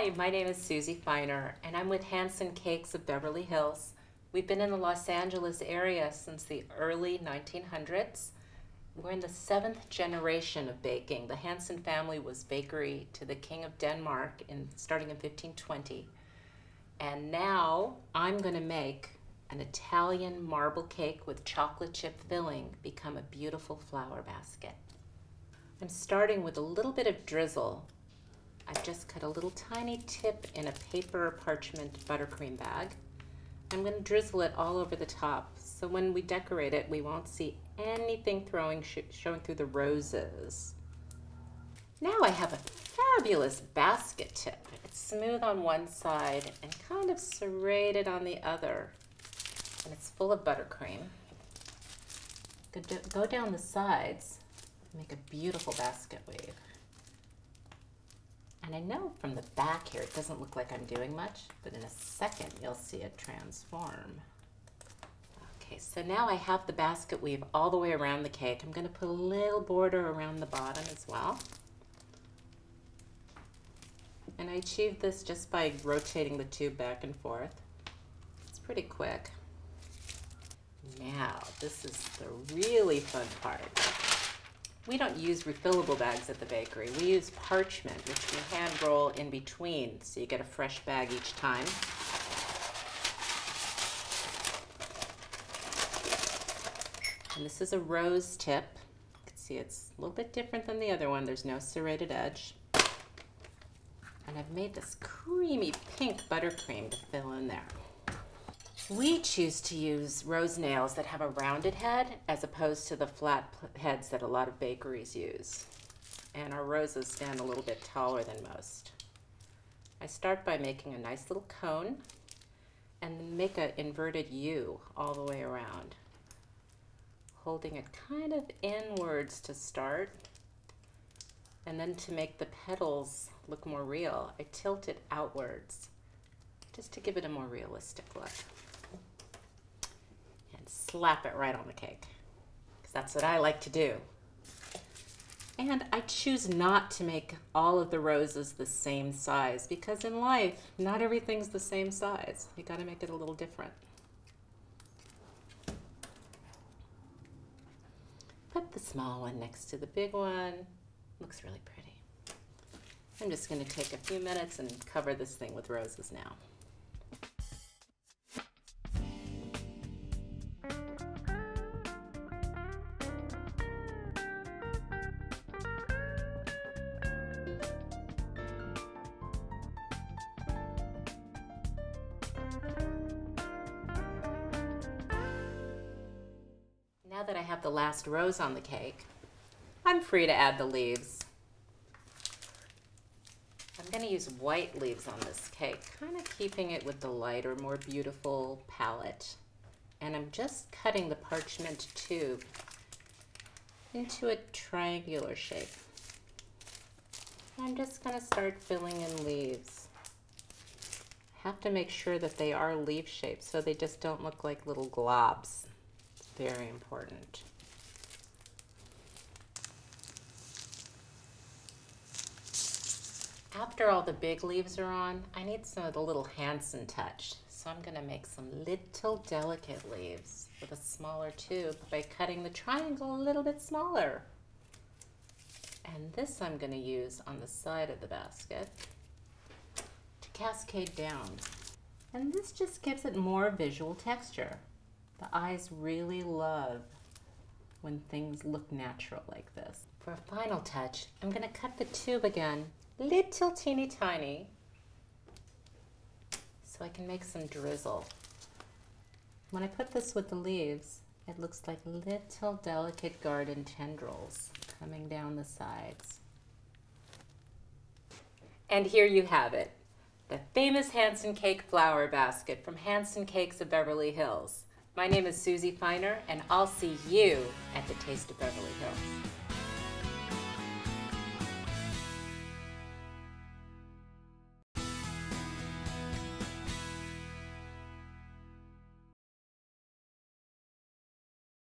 Hi, my name is Suzi Feiner, and I'm with Hanson Cakes of Beverly Hills. We've been in the Los Angeles area since the early 1900s. We're in the 7th generation of baking. The Hanson family was bakery to the King of Denmark starting in 1520. And now I'm going to make an Italian marble cake with chocolate chip filling become a beautiful flower basket. I'm starting with a little bit of drizzle. I've just cut a little tiny tip in a paper parchment buttercream bag. I'm going to drizzle it all over the top, so when we decorate it, we won't see anything showing through the roses. Now I have a fabulous basket tip. It's smooth on one side and kind of serrated on the other, and it's full of buttercream. Go down the sides and make a beautiful basket weave. And I know from the back here it doesn't look like I'm doing much, but in a second you'll see it transform. Okay, so now I have the basket weave all the way around the cake. I'm going to put a little border around the bottom as well. And I achieved this just by rotating the tube back and forth. It's pretty quick. Now, this is the really fun part. We don't use refillable bags at the bakery. We use parchment, which we hand roll in between, so you get a fresh bag each time. And this is a rose tip. You can see it's a little bit different than the other one. There's no serrated edge. And I've made this creamy pink buttercream to fill in there. We choose to use rose nails that have a rounded head as opposed to the flat heads that a lot of bakeries use. And our roses stand a little bit taller than most. I start by making a nice little cone and then make an inverted U all the way around, holding it kind of inwards to start. And then to make the petals look more real, I tilt it outwards just to give it a more realistic look. Slap it right on the cake, because that's what I like to do. And I choose not to make all of the roses the same size, because in life, not everything's the same size. You got to make it a little different. Put the small one next to the big one. Looks really pretty. I'm just going to take a few minutes and cover this thing with roses now. Now that I have the last rose on the cake, I'm free to add the leaves. I'm going to use white leaves on this cake, kind of keeping it with the lighter, more beautiful palette. And I'm just cutting the parchment tube into a triangular shape. I'm just going to start filling in leaves. I have to make sure that they are leaf shaped so they just don't look like little globs. Very important. After all the big leaves are on, I need some of the little Hanson touch. So I'm going to make some little delicate leaves with a smaller tube by cutting the triangle a little bit smaller. And this I'm going to use on the side of the basket to cascade down. And this just gives it more visual texture. The eyes really love when things look natural like this. For a final touch, I'm going to cut the tube again, little teeny tiny, so I can make some drizzle. When I put this with the leaves, it looks like little delicate garden tendrils coming down the sides. And here you have it, the famous Hanson Cake flower basket from Hanson Cakes of Beverly Hills. My name is Suzi Feiner, and I'll see you at the Taste of Beverly Hills.